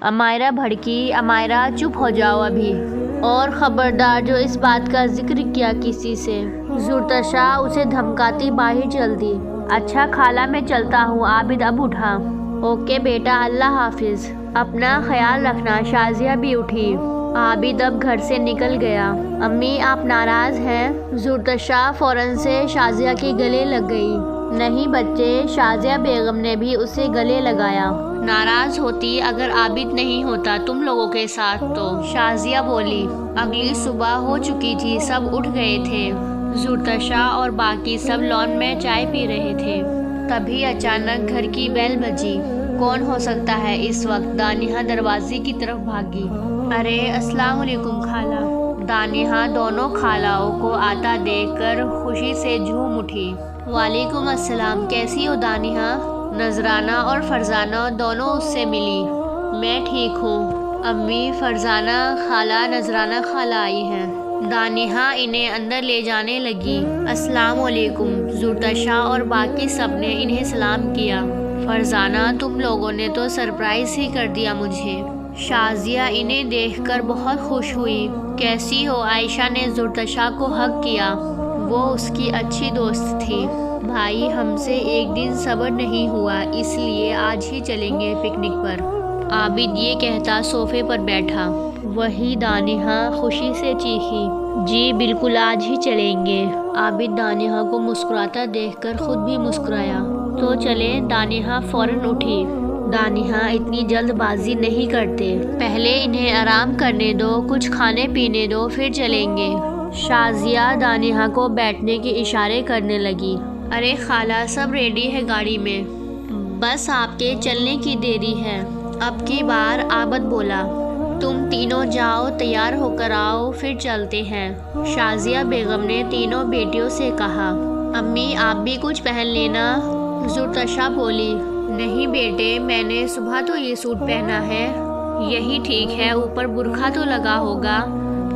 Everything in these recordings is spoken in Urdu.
امائرہ بھڑکی، امائرہ چپ ہو جاؤ ابھی، اور خبردار جو اس بات کا ذکر کیا کسی سے۔ زرتشا اسے دھمکاتی باہر چل دی۔ اچھا خالہ میں چلتا ہوں، عابد اب اٹھا۔ اوکے بیٹا، اللہ حافظ، اپنا خیال رکھنا۔ شازیہ بھی اٹھی۔ عابد اب گھر سے نکل گیا۔ امی آپ ناراض ہیں؟ زرتشا فوراً سے شازیہ کے گلے لگ گئی۔ نہیں بچے، شازیہ بیگم نے بھی اسے گلے لگایا۔ ناراض ہوتی اگر عابد نہیں ہوتا تم لوگوں کے ساتھ تو، شازیہ بولی۔ اگلی صبح ہو چکی تھی، سب اٹھ گئے تھے۔ زرتشا اور باقی سب لان میں چائے پی رہے تھے۔ تبھی اچانک گھر کی بیل بجی۔ کون ہو سکتا ہے اس وقت؟ دانیہ دروازے کی طرف بھاگی۔ ارے السلام علیکم خالہ۔ دانیہ دونوں خالاؤں کو آتا دیکھ کر خوشی سے جھوم اٹھی۔ وعلیکم السلام، کیسی ہو دانیہ؟ نذرانہ اور فرزانہ دونوں اس سے ملی۔ میں ٹھیک ہوں امی، فرزانہ خالہ، نذرانہ خالہ آئی ہیں۔ دانیہ انہیں اندر لے جانے لگی۔ السلام علیکم۔ زرتشا اور باقی سب نے انہیں سلام کیا۔ فرزانہ تم لوگوں نے تو سرپرائز ہی کر دیا مجھے۔ شازیہ انہیں دیکھ کر بہت خوش ہوئی۔ کیسی ہو؟ عائشہ نے زرتشا کو ہگ کیا۔ وہ اس کی اچھی دوست تھی۔ بھائی ہم سے ایک دن صبر نہیں ہوا، اس لیے آج ہی چلیں گے پکنک پر۔ عابد یہ کہتا صوفے پر بیٹھا۔ وہی دانیہ خوشی سے چیخی۔ جی بالکل، آج ہی چلیں گے۔ عابد دانیہ کو مسکراتا دیکھ کر خود بھی مسکرایا۔ تو چلیں۔ دانیہ فوراً اٹھی۔ دانیہ اتنی جلد بازی نہیں کرتے، پہلے انہیں آرام کرنے دو، کچھ کھانے پینے دو، پھر چلیں گے۔ شازیہ دانیہ کو بیٹھنے کے اشارے کرنے لگی۔ ارے خالہ سب ریڈی ہے گاڑی میں، بس آپ کے چلنے کی دیری ہے۔ اب کی بار عابد بولا۔ تم تینوں جاؤ، تیار ہو کر آؤ، پھر چلتے ہیں۔ شازیہ بیگم نے تینوں بیٹیوں سے کہا۔ امی آپ بھی کچھ پہن لینا۔ زرتشا بولی۔ نہیں بیٹے، میں نے صبح تو یہ سوٹ پہنا ہے، یہی ٹھیک ہے، اوپر برقع تو لگا ہوگا۔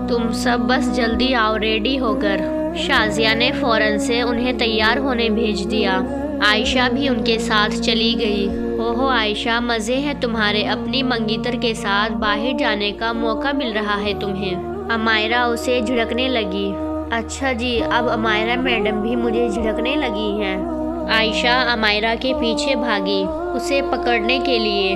تم سب بس جلدی آؤ ریڈی ہو کر۔ شازیہ نے فوراً سے انہیں تیار ہونے بھیج دیا۔ عائشہ بھی ان کے ساتھ چلی گئی۔ اوہو عائشہ، مزے ہے تمہارے، اپنی منگیتر کے ساتھ باہر جانے کا موقع مل رہا ہے تمہیں۔ امائرہ اسے جھڑکنے لگی۔ اچھا جی، اب امائرہ میڈم بھی مجھے جھڑکنے لگی ہیں۔ عائشہ امائرہ کے پیچھے بھاگی اسے پکڑنے کے لیے۔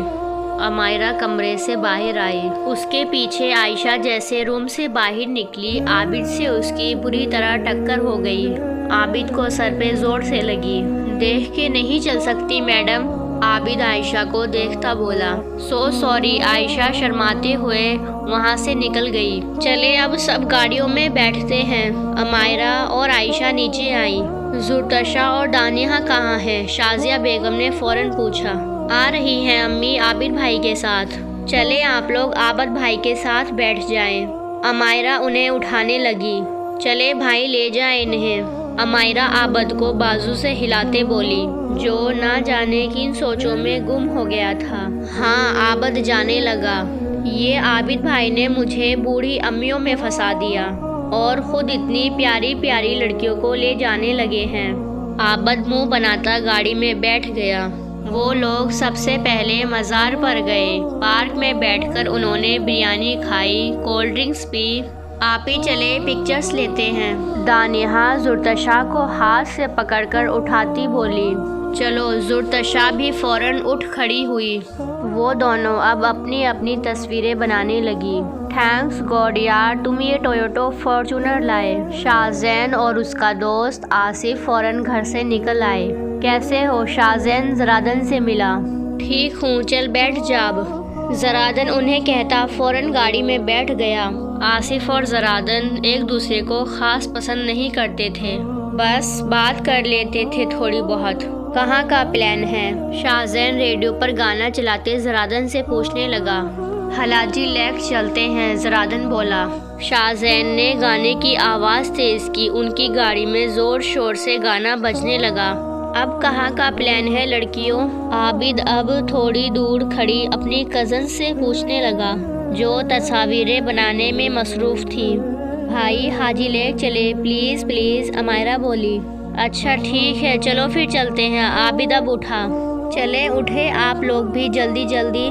امائرہ کمرے سے باہر آئی۔ اس کے پیچھے عائشہ جیسے روم سے باہر نکلی، عابد سے اس کی بری طرح ٹکر ہو گئی۔ عابد کو سر پہ زور سے لگی۔ دیکھ کے نہیں چل سکتی میڈم؟ عابد عائشہ کو دیکھتا بولا۔ So sorry. عائشہ شرماتے ہوئے وہاں سے نکل گئی۔ چلے اب سب گاڑیوں میں بیٹھتے ہیں۔ امائرہ اور عائشہ نیچے آئیں۔ زرتشا اور دانیہ کہاں ہیں؟ شازیہ بیگم نے فوراً پوچھا۔ آ رہی ہیں امی، عابد بھائی کے ساتھ۔ چلے آپ لوگ عابد بھائی کے ساتھ بیٹھ جائیں۔ امائرہ انہیں اٹھانے لگی۔ چلے بھائی لے جائیں انہیں۔ امائرہ عابد کو بازو سے ہلاتے بولی، جو نہ جانے کن سوچوں میں گم ہو گیا تھا۔ ہاں عابد جانے لگا۔ یہ عابد بھائی نے مجھے بوڑھی امیوں میں پھنسا دیا، اور خود اتنی پیاری پیاری لڑکیوں کو لے جانے لگے ہیں۔ عابد منہ بناتا گاڑی میں بیٹھ گیا۔ وہ لوگ سب سے پہلے مزار پر گئے۔ پارک میں بیٹھ کر انہوں نے بریانی کھائی، کولڈ ڈرنکس پی۔ آپ ہی چلے پکچرز لیتے ہیں۔ دانیہ زرتشا کو ہاتھ سے پکڑ کر اٹھاتی بولی۔ چلو۔ زرتشا بھی فوراً اٹھ کھڑی ہوئی۔ وہ دونوں اب اپنی اپنی تصویریں بنانے لگی۔ تھینکس گاڈ یار، تم یہ ٹویوٹا فارچونر لائے۔ شازین اور اس کا دوست آصف فوراً گھر سے نکل آئے۔ کیسے ہو؟ شازین زرادن سے ملا۔ ٹھیک ہوں، چل بیٹھ جا اب۔ زرادن انہیں کہتا فوراً گاڑی میں بیٹھ گیا۔ آصف اور زرادن ایک دوسرے کو خاص پسند نہیں کرتے تھے، بس بات کر لیتے تھے تھوڑی بہت۔ کہاں کا پلان ہے؟ شازین ریڈیو پر گانا چلاتے زرادن سے پوچھنے لگا۔ حلاجی لیک چلتے ہیں، زرادن بولا۔ شازین نے گانے کی آواز تیز کی۔ ان کی گاڑی میں زور شور سے گانا بجنے لگا۔ اب کہاں کا پلان ہے لڑکیوں؟ عابد اب تھوڑی دور کھڑی اپنی کزن سے پوچھنے لگا، جو تصاویریں بنانے میں مصروف تھی۔ بھائی حاجی لیک چلے پلیز پلیز، امائرہ بولی۔ اچھا ٹھیک ہے، چلو پھر چلتے ہیں۔ عابد اب اٹھا۔ چلے اٹھے آپ لوگ بھی جلدی جلدی۔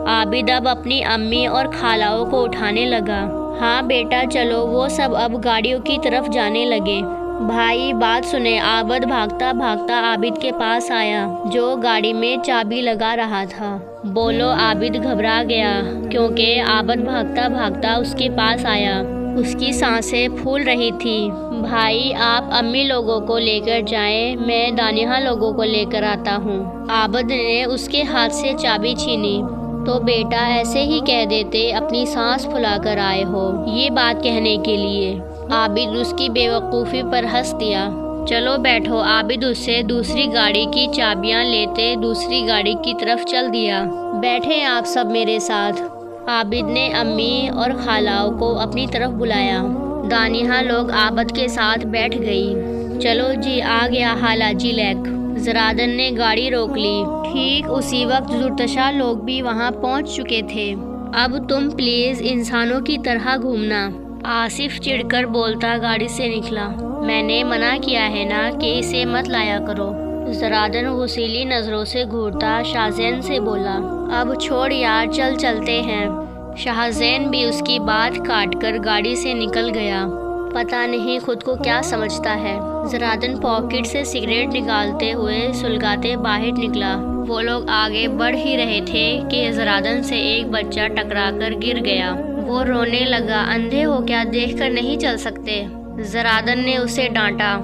عابد اب اپنی امی اور خالوں کو اٹھانے لگا۔ ہاں بیٹا چلو، وہ سب اب گاڑیوں کی طرف جانے لگے۔ بھائی بات سنیں۔ عابد بھاگتا بھاگتا عابد کے پاس آیا جو گاڑی میں چابی لگا رہا تھا۔ بولو۔ عابد گھبرا گیا کیونکہ عابد بھاگتا بھاگتا اس کے پاس آیا۔ اس کی سانسیں پھول رہی تھی۔ بھائی آپ امی لوگوں کو لے کر جائیں، میں دانیہ لوگوں کو لے کر آتا ہوں۔ عابد نے اس کے ہاتھ سے چابی چھینی۔ تو بیٹا ایسے ہی کہہ دیتے اپنی سانس پھلا کر آئے ہو یہ بات کہنے کے لیے۔ عابد اس کی بے وقوفی پر ہنس دیا۔ چلو بیٹھو۔ عابد اس سے دوسری گاڑی کی چابیاں لیتے دوسری گاڑی کی طرف چل دیا۔ بیٹھیں آپ سب میرے ساتھ۔ عابد نے امی اور خالوں کو اپنی طرف بلایا۔ دانیہ لوگ عابد کے ساتھ بیٹھ گئی۔ چلو جی آ گیا حالہ جی لیک۔ زرادن نے گاڑی روک لی۔ ٹھیک اسی وقت زرتشا لوگ بھی وہاں پہنچ چکے تھے۔ اب تم پلیز انسانوں کی طرح گھومنا، آصف چڑھ کر بولتا گاڑی سے نکلا۔ میں نے منع کیا ہے نا کہ اسے مت لایا کرو۔ زرادن غصیلی نظروں سے گھورتا شاہزین سے بولا۔ اب چھوڑ یار، چلتے ہیں۔ شاہزین بھی اس کی بات کاٹ کر گاڑی سے نکل گیا۔ پتہ نہیں خود کو کیا سمجھتا ہے۔ زرادن پاکٹ سے سگریٹ نکالتے ہوئے سلگاتے باہر نکلا۔ وہ لوگ آگے بڑھ ہی رہے تھے کہ زرادن سے ایک بچہ ٹکرا کر گر گیا۔ وہ رونے لگا۔ اندھے ہو کیا، دیکھ کر نہیں چل سکتے؟ زرادن نے اسے ڈانٹا۔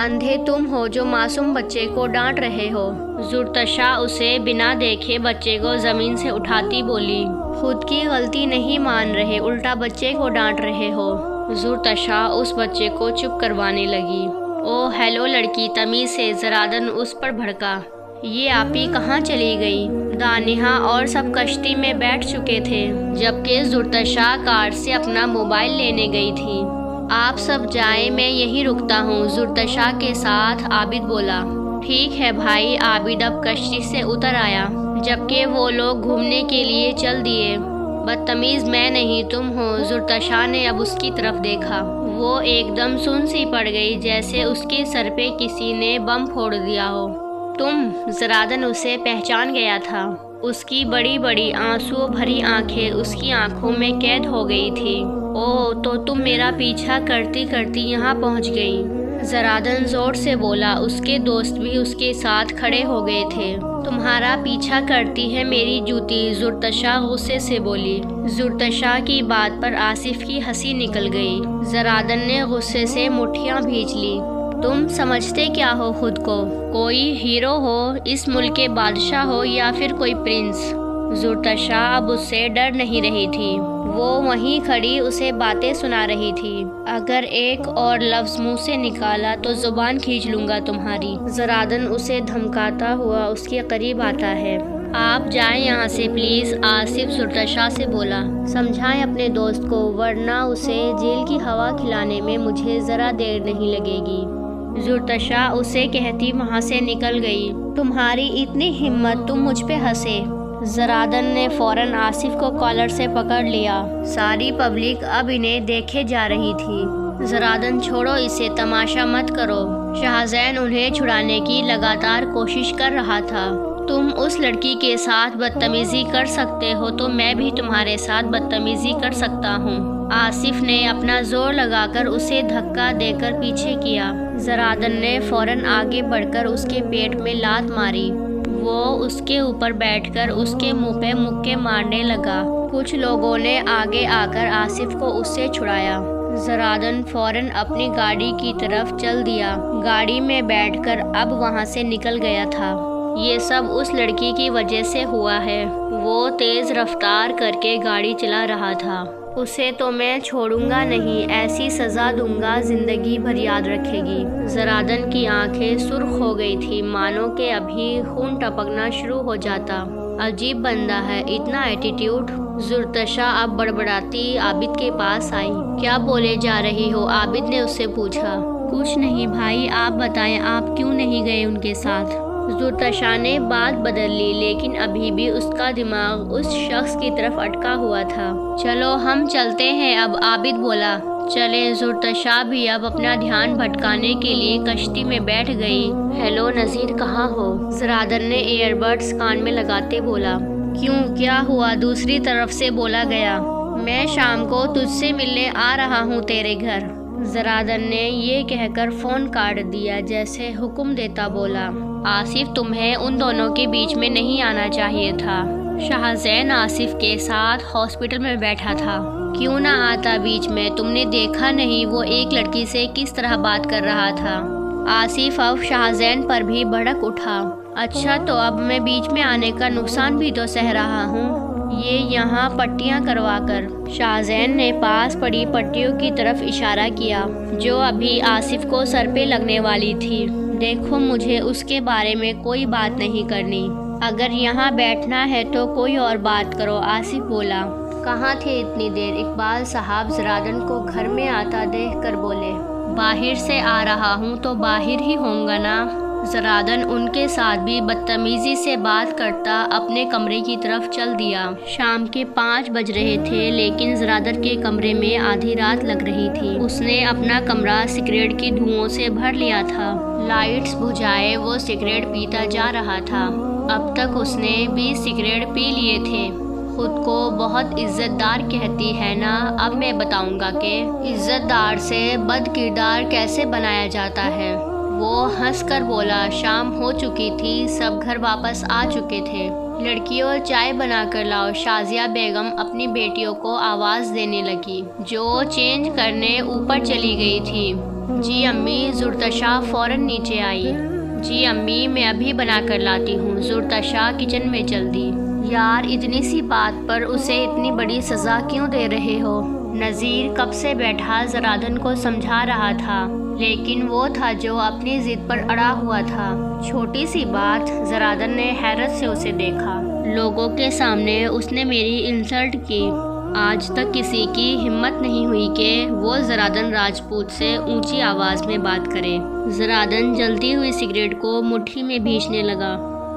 اندھے تم ہو جو معصوم بچے کو ڈانٹ رہے ہو۔ زرتشا اسے بنا دیکھے بچے کو زمین سے اٹھاتی بولی۔ خود کی غلطی نہیں مان رہے، الٹا بچے کو ڈانٹ رہے ہو۔ زرتشا اس بچے کو چپ کروانے لگی۔ او ہیلو لڑکی، تمیز سے۔ زرادن اس پر بھڑکا۔ یہ آپی کہاں چلی گئی؟ دانیہ اور سب کشتی میں بیٹھ چکے تھے جبکہ زرتشا کار سے اپنا موبائل لینے گئی تھی۔ آپ سب جائیں، میں یہیں رکتا ہوں، زرتشا کے ساتھ عابد بولا۔ ٹھیک ہے بھائی۔ عابد اب کشتی سے اتر آیا جبکہ وہ لوگ گھومنے کے لیے چل دیے۔ بدتمیز میں نہیں تم ہو۔ زرتشا نے اب اس کی طرف دیکھا۔ وہ ایک دم سن سی پڑ گئی جیسے اس کے سر پہ کسی نے بم پھوڑ دیا ہو۔ تم؟ زرادن اسے پہچان گیا تھا۔ اس کی بڑی بڑی آنسو بھری آنکھیں اس کی آنکھوں میں قید ہو گئی تھی۔ او تو تم میرا پیچھا کرتی کرتی یہاں پہنچ گئی۔ زرادن زور سے بولا۔ اس کے دوست بھی اس کے ساتھ کھڑے ہو گئے تھے۔ تمہارا پیچھا کرتی ہے میری جوتی، زرتشا غصے سے بولی۔ زرتشا کی بات پر آصف کی ہنسی نکل گئی۔ زرادن نے غصے سے مٹھیاں بھیج لی۔ تم سمجھتے کیا ہو خود کو؟ کوئی ہیرو ہو، اس ملک کے بادشاہ ہو یا پھر کوئی پرنس؟ زرتشا اب اس سے ڈر نہیں رہی تھی۔ وہ وہیں کھڑی اسے باتیں سنا رہی تھی۔ اگر ایک اور لفظ منہ سے نکالا تو زبان کھینچ لوں گا تمہاری۔ زرادن اسے دھمکاتا ہوا اس کے قریب آتا ہے۔ آپ جائیں یہاں سے پلیز، آصف زرتشا سے بولا۔ سمجھائیں اپنے دوست کو ورنہ اسے جیل کی ہوا کھلانے میں مجھے ذرا دیر نہیں لگے گی۔ زرتشا اسے کہتی وہاں سے نکل گئی۔ تمہاری اتنی ہمت، تم مجھ پہ ہنسے؟ زرادن نے فوراً آصف کو کالر سے پکڑ لیا۔ ساری پبلک اب انہیں دیکھے جا رہی تھی۔ زرادن چھوڑو اسے، تماشا مت کرو۔ شاہزین انہیں چھڑانے کی لگاتار کوشش کر رہا تھا۔ تم اس لڑکی کے ساتھ بدتمیزی کر سکتے ہو تو میں بھی تمہارے ساتھ بدتمیزی کر سکتا ہوں۔ آصف نے اپنا زور لگا کر اسے دھکا دے کر پیچھے کیا۔ زرادن نے فوراً آگے بڑھ کر اس کے پیٹ میں لات ماری۔ وہ اس کے اوپر بیٹھ کر اس کے منہ پہ مکے مارنے لگا۔ کچھ لوگوں نے آگے آ کر آصف کو اس سے چھڑایا۔ زرادن فوراً اپنی گاڑی کی طرف چل دیا۔ گاڑی میں بیٹھ کر اب وہاں سے نکل گیا تھا۔ یہ سب اس لڑکی کی وجہ سے ہوا ہے۔ وہ تیز رفتار کر کے گاڑی چلا رہا تھا۔ اسے تو میں چھوڑوں گا نہیں، ایسی سزا دوں گا زندگی بھر یاد رکھے گی۔ زرادن کی آنکھیں سرخ ہو گئی تھی، مانو کہ ابھی خون ٹپکنا شروع ہو جاتا۔ عجیب بندہ ہے، اتنا ایٹیٹیوڈ۔ زرتشا اب بڑبڑاتی عابد کے پاس آئی۔ کیا بولے جا رہی ہو؟ عابد نے اس سے پوچھا۔ کچھ نہیں بھائی، آپ بتائیں آپ کیوں نہیں گئے ان کے ساتھ؟ زرتشا نے بات بدل لی لیکن ابھی بھی اس کا دماغ اس شخص کی طرف اٹکا ہوا تھا۔ چلو ہم چلتے ہیں اب، عابد بولا۔ چلے۔ زرتشا بھی اب اپنا دھیان بھٹکانے کے لیے کشتی میں بیٹھ گئی۔ ہیلو نذیر، کہاں ہو؟ زرادن نے ایئر بڈز کان میں لگاتے بولا۔ کیوں کیا ہوا؟ دوسری طرف سے بولا گیا۔ میں شام کو تجھ سے ملنے آ رہا ہوں تیرے گھر۔ زرادن نے یہ کہہ کر فون کاٹ دیا۔ جیسے حکم دیتا بولا، آصف تمہیں ان دونوں کے بیچ میں نہیں آنا چاہیے تھا۔ شاہزین آصف کے ساتھ ہاسپٹل میں بیٹھا تھا، کیوں نہ آتا بیچ میں؟ تم نے دیکھا نہیں وہ ایک لڑکی سے کس طرح بات کر رہا تھا؟ آصف اب شاہزین پر بھی بھڑک اٹھا۔ اچھا تو اب میں بیچ میں آنے کا نقصان بھی تو سہ رہا ہوں، یہ یہاں پٹیاں کروا کر۔ شاہزین نے پاس پڑی پٹیوں کی طرف اشارہ کیا جو ابھی آصف کو سر پہ لگنے والی تھی۔ دیکھو مجھے اس کے بارے میں کوئی بات نہیں کرنی، اگر یہاں بیٹھنا ہے تو کوئی اور بات کرو، آصف بولا۔ کہاں تھے اتنی دیر؟ اقبال صاحب زرادن کو گھر میں آتا دیکھ کر بولے۔ باہر سے آ رہا ہوں تو باہر ہی ہوں گا نا۔ زرادن ان کے ساتھ بھی بدتمیزی سے بات کرتا اپنے کمرے کی طرف چل دیا۔ شام کے 5 بج رہے تھے لیکن زرادن کے کمرے میں آدھی رات لگ رہی تھی۔ اس نے اپنا کمرہ سگریٹ کی دھوؤں سے بھر لیا تھا، لائٹس بجھائے وہ سگریٹ پیتا جا رہا تھا۔ اب تک اس نے 20 سگریٹ پی لیے تھے۔ خود کو بہت عزت دار کہتی ہے نا، اب میں بتاؤں گا کہ عزت دار سے بد کردار کیسے بنایا جاتا ہے۔ وہ ہنس کر بولا۔ شام ہو چکی تھی، سب گھر واپس آ چکے تھے۔ لڑکیوں چائے بنا کر لاؤ، شازیہ بیگم اپنی بیٹیوں کو آواز دینے لگی جو چینج کرنے اوپر چلی گئی تھی۔ جی امی، زرتشا فوراً نیچے آئی۔ جی امی میں ابھی بنا کر لاتی ہوں۔ زرتشا کچن میں چل دی۔ یار اتنی سی بات پر اسے اتنی بڑی سزا کیوں دے رہے ہو؟ نذیر کب سے بیٹھا زرادن کو سمجھا رہا تھا لیکن وہ تھا جو اپنی ضد پر اڑا ہوا تھا۔ چھوٹی سی بات؟ زرادن نے حیرت سے اسے دیکھا۔ لوگوں کے سامنے اس نے میری انسلٹ کی۔ آج تک کسی کی ہمت نہیں ہوئی کہ وہ زرادن راجپوت سے اونچی آواز میں بات کرے۔ زرادن جلتی ہوئی سگریٹ کو مٹھی میں بھینچنے لگا۔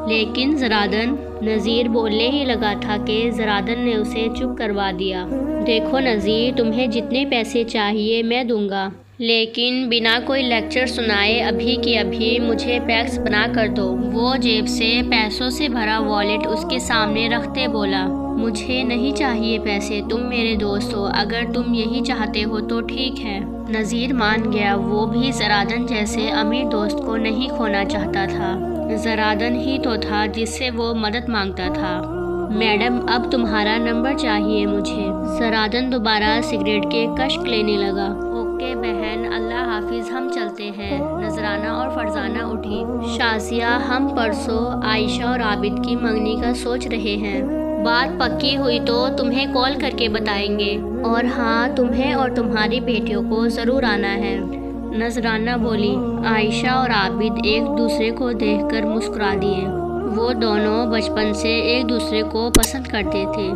لیکن زرادن، نذیر بولنے ہی لگا تھا کہ زرادن نے اسے چپ کروا دیا۔ دیکھو نذیر، تمہیں جتنے پیسے چاہیے میں دوں گا، لیکن بنا کوئی لیکچر سنائے ابھی کی ابھی مجھے پیکس بنا کر دو۔ وہ جیب سے پیسوں سے بھرا والیٹ اس کے سامنے رکھتے بولا، مجھے نہیں چاہیے پیسے، تم میرے دوست ہو، اگر تم یہی چاہتے ہو تو ٹھیک ہے۔ نذیر مان گیا، وہ بھی زرادن جیسے امیر دوست کو نہیں کھونا چاہتا تھا۔ زرادن ہی تو تھا جس سے وہ مدد مانگتا تھا۔ میڈم اب تمہارا نمبر چاہیے مجھے۔ زرادن دوبارہ سگریٹ کے کشک لینے لگا۔ اوکے بہن، اللہ حافظ، ہم چلتے ہیں۔ نذرانہ اور فرزانہ اٹھی۔ شازیہ، ہم پرسوں عائشہ اور عابد کی منگنی کا سوچ رہے ہیں، بات پکی ہوئی تو تمہیں کال کر کے بتائیں گے، اور ہاں تمہیں اور تمہاری بیٹیوں کو ضرور آنا ہے۔ نذرانہ بولی۔ عائشہ اور عابد ایک دوسرے کو دیکھ کر مسکرا دیے۔ وہ دونوں بچپن سے ایک دوسرے کو پسند کرتے تھے۔